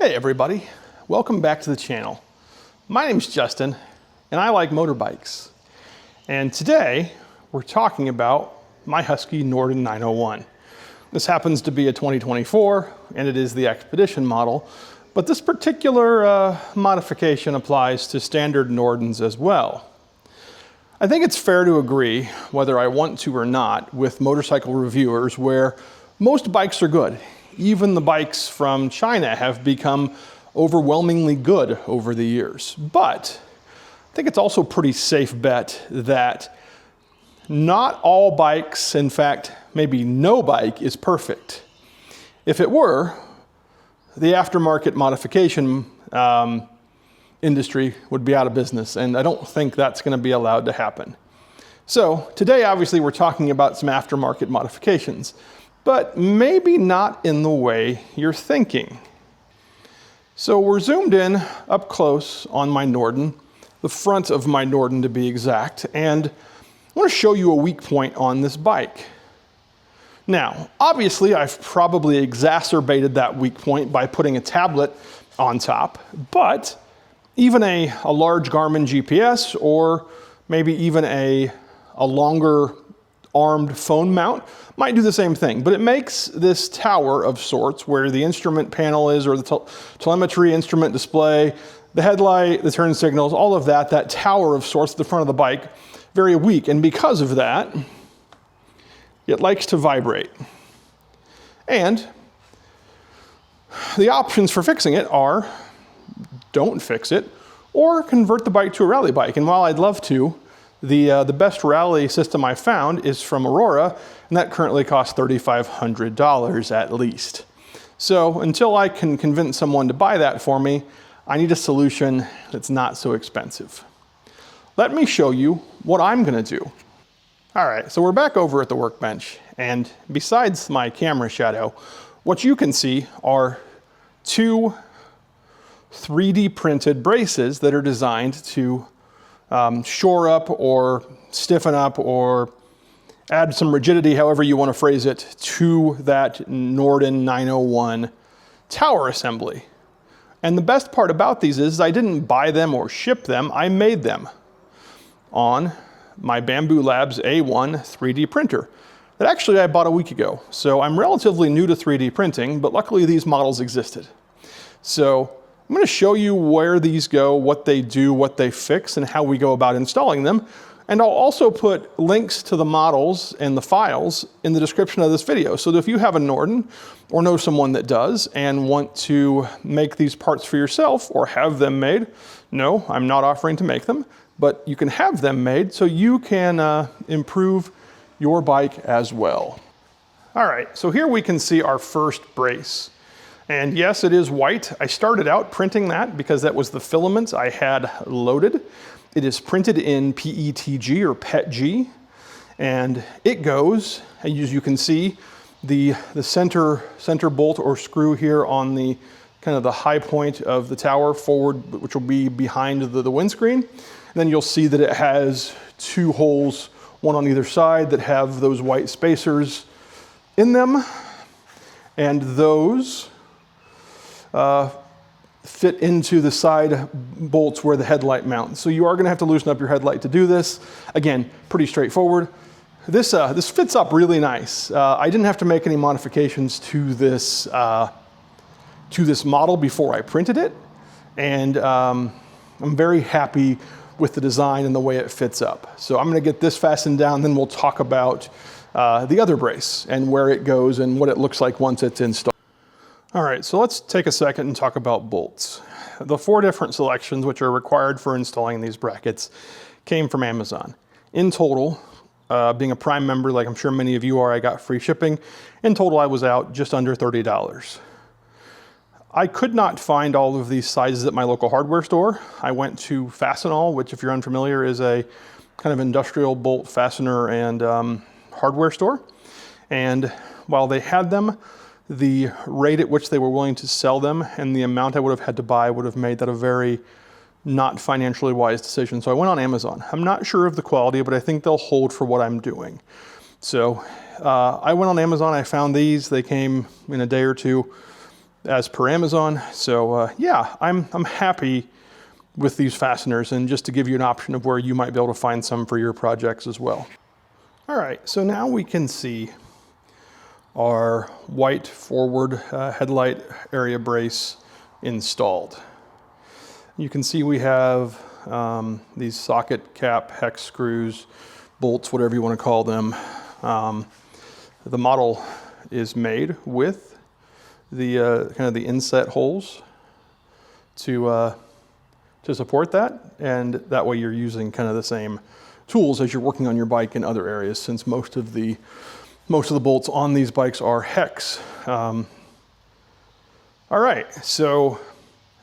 Hey everybody, welcome back to the channel. My name's Justin and I like motorbikes. And today we're talking about my Husky Norden 901. This happens to be a 2024 and it is the Expedition model, but this particular modification applies to standard Nordens as well. I think it's fair to agree, whether I want to or not, with motorcycle reviewers where most bikes are good. Even the bikes from China have become overwhelmingly good over the years. But I think it's also a pretty safe bet that not all bikes, in fact, maybe no bike is perfect. If it were, the aftermarket modification industry would be out of business, and I don't think that's going to be allowed to happen. So today, obviously, we're talking about some aftermarket modifications, but maybe not in the way you're thinking. So we're zoomed in up close on my Norden, the front of my Norden to be exact, and I want to show you a weak point on this bike. Now, obviously, I've probably exacerbated that weak point by putting a tablet on top, but even a large Garmin GPS or maybe even a longer armed phone mount might do the same thing, but it makes this tower of sorts where the instrument panel is, or the telemetry instrument display, the headlight, the turn signals, all of that, that tower of sorts at the front of the bike, very weak. And because of that, it likes to vibrate. And the options for fixing it are don't fix it or convert the bike to a rally bike. And while I'd love to, the best rally system I found is from Aurora, and that currently costs $3,500 at least. So until I can convince someone to buy that for me, I need a solution that's not so expensive. Let me show you what I'm gonna do. All right, so we're back over at the workbench, and besides my camera shadow, what you can see are two 3D printed braces that are designed to shore up or stiffen up or add some rigidity, however you want to phrase it, to that Norden 901 tower assembly. And the best part about these is I didn't buy them or ship them, I made them on my Bamboo Labs A1 3D printer that actually I bought a week ago. So I'm relatively new to 3D printing, but luckily these models existed. So I'm going to show you where these go, what they do, what they fix, and how we go about installing them. And I'll also put links to the models and the files in the description of this video. So that if you have a Norden or know someone that does and want to make these parts for yourself or have them made, no, I'm not offering to make them, but you can have them made so you can improve your bike as well. All right, so here we can see our first brace. And yes, it is white. I started out printing that because that was the filament I had loaded. It is printed in PETG or PETG, and it goes, as you can see, the center bolt or screw here on the kind of the high point of the tower forward, which will be behind the windscreen. And then you'll see that it has two holes, one on either side, that have those white spacers in them, and those fit into the side bolts where the headlight mounts. So you are gonna have to loosen up your headlight to do this. Again, pretty straightforward. This fits up really nice. I didn't have to make any modifications to this model before I printed it. And I'm very happy with the design and the way it fits up. So I'm gonna get this fastened down, then we'll talk about the other brace and where it goes and what it looks like once it's installed. All right, so let's take a second and talk about bolts. The 4 different selections which are required for installing these brackets came from Amazon. In total, being a Prime member, like I'm sure many of you are, I got free shipping. In total, I was out just under $30. I could not find all of these sizes at my local hardware store. I went to Fastenal, which if you're unfamiliar is a kind of industrial bolt fastener and hardware store. And while they had them, the rate at which they were willing to sell them and the amount I would have had to buy would have made that a very not financially wise decision. So I went on Amazon. I'm not sure of the quality, but I think they'll hold for what I'm doing. So I went on Amazon, I found these. They came in a day or two. as per Amazon. So yeah, I'm happy with these fasteners, and just to give you an option of where you might be able to find some for your projects as well. All right, so now we can see our white forward headlight area brace installed. You can see we have these socket cap hex screws, bolts, whatever you want to call them. The model is made with the kind of the inset holes to support that, and that way you're using kind of the same tools as you're working on your bike in other areas, since most of the bolts on these bikes are hex. All right, so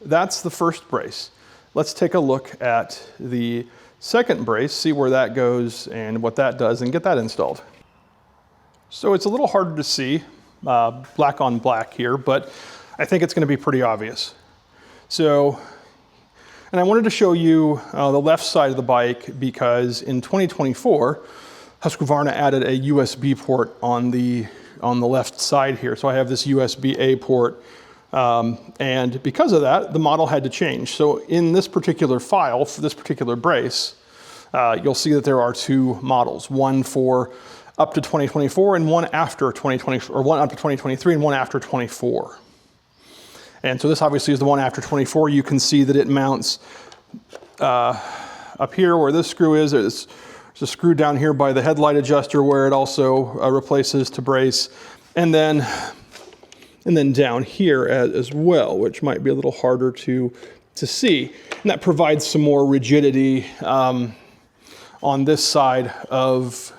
that's the first brace. Let's take a look at the second brace, see where that goes and what that does, and get that installed. So it's a little harder to see black on black here, but I think it's going to be pretty obvious. So, and I wanted to show you the left side of the bike because in 2024, Husqvarna added a USB port on the left side here. So I have this USB-A port, and because of that, the model had to change. So in this particular file, for this particular brace, you'll see that there are two models, one for up to 2024 and one after 2020, or one up to 2023 and one after 24. And so this obviously is the one after 24. You can see that it mounts up here where this screw is. There's a screw down here by the headlight adjuster where it also replaces to brace. And then down here as well, which might be a little harder to see. And that provides some more rigidity on this side of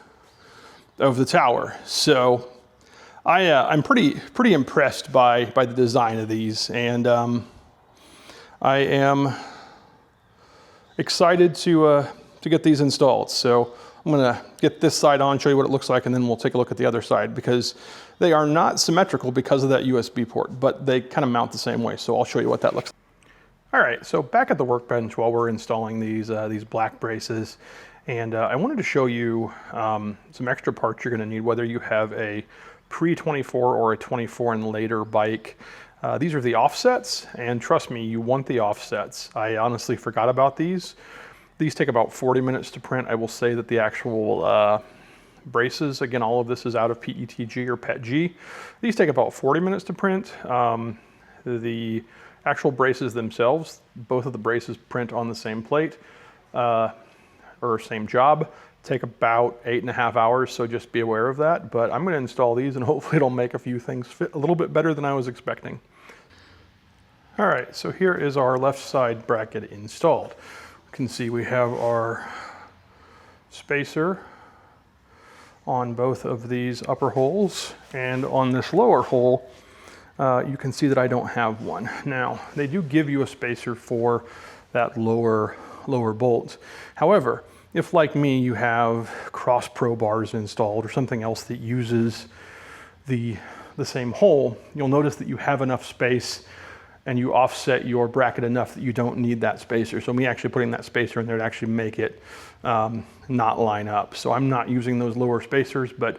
the tower. So I'm pretty impressed by the design of these, and I am excited to get these installed. So I'm gonna get this side on, show you what it looks like, and then we'll take a look at the other side, because they are not symmetrical because of that USB port, but they kind of mount the same way. So I'll show you what that looks like. All right, so back at the workbench while we're installing these black braces, and I wanted to show you some extra parts you're gonna need, whether you have a pre-24 or a 24 and later bike. These are the offsets, and trust me, you want the offsets. I honestly forgot about these. These take about 40 minutes to print. I will say that the actual braces, again, all of this is out of PETG or PETG. These take about 40 minutes to print. The actual braces themselves, both of the braces print on the same plate or same job, take about 8.5 hours, so just be aware of that. But I'm gonna install these and hopefully it'll make a few things fit a little bit better than I was expecting. All right, so here is our left side bracket installed. You can see we have our spacer on both of these upper holes, and on this lower hole, you can see that I don't have one. Now, they do give you a spacer for that lower bolt. However, if like me, you have cross pro bars installed or something else that uses the same hole, you'll notice that you have enough space and you offset your bracket enough that you don't need that spacer. So me actually putting that spacer in there to actually make it not line up. So I'm not using those lower spacers, but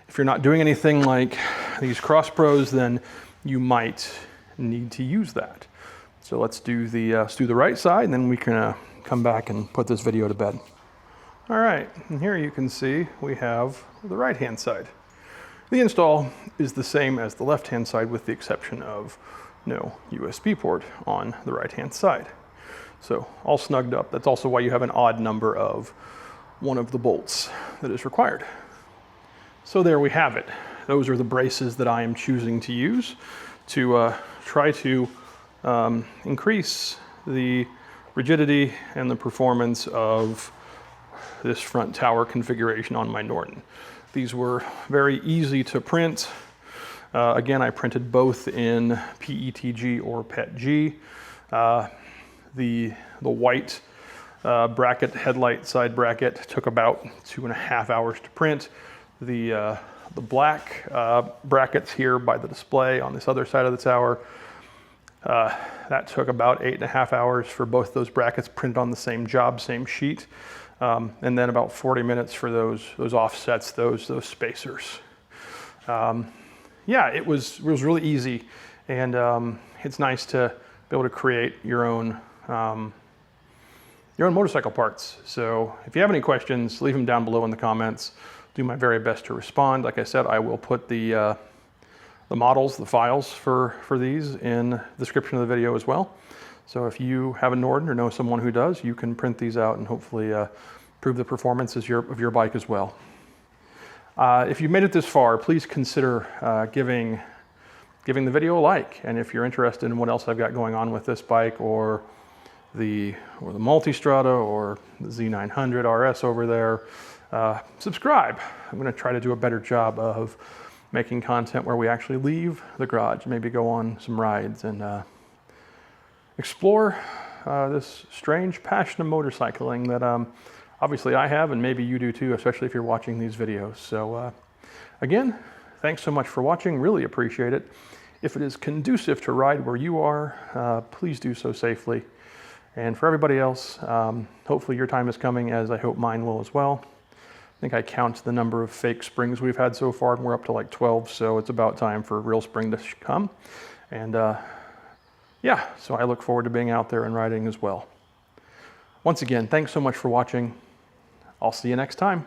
if you're not doing anything like these cross pros, then you might need to use that. So let's do the right side, and then we can come back and put this video to bed. All right, and here you can see we have the right-hand side. The install is the same as the left-hand side, with the exception of no USB port on the right-hand side. So all snugged up. That's also why you have an odd number of one of the bolts that is required. So there we have it. Those are the braces that I am choosing to use to try to increase the rigidity and the performance of this front tower configuration on my Norden. These were very easy to print. Again, I printed both in PETG or PETG. The white bracket, headlight side bracket, took about 2.5 hours to print. The black brackets here by the display on this other side of the tower, that took about 8.5 hours for both those brackets printed on the same job, same sheet. And then about 40 minutes for those offsets, those spacers. Yeah, it was really easy. And it's nice to be able to create your own motorcycle parts. So if you have any questions, leave them down below in the comments. Do my very best to respond. Like I said, I will put the models, the files for these in the description of the video as well. So if you have a Norden or know someone who does, you can print these out and hopefully prove the performance of your bike as well. If you've made it this far, please consider giving the video a like. And if you're interested in what else I've got going on with this bike, or the Multistrada, or the Z900 RS over there, subscribe. I'm going to try to do a better job of making content where we actually leave the garage, maybe go on some rides and explore this strange passion of motorcycling that obviously I have, and maybe you do too, especially if you're watching these videos. So again, thanks so much for watching, really appreciate it. If it is conducive to ride where you are, please do so safely. And for everybody else, hopefully your time is coming, as I hope mine will as well. I think I count the number of fake springs we've had so far, and we're up to like 12, so it's about time for real spring to come. And yeah, so I look forward to being out there and riding as well. Once again, thanks so much for watching. I'll see you next time.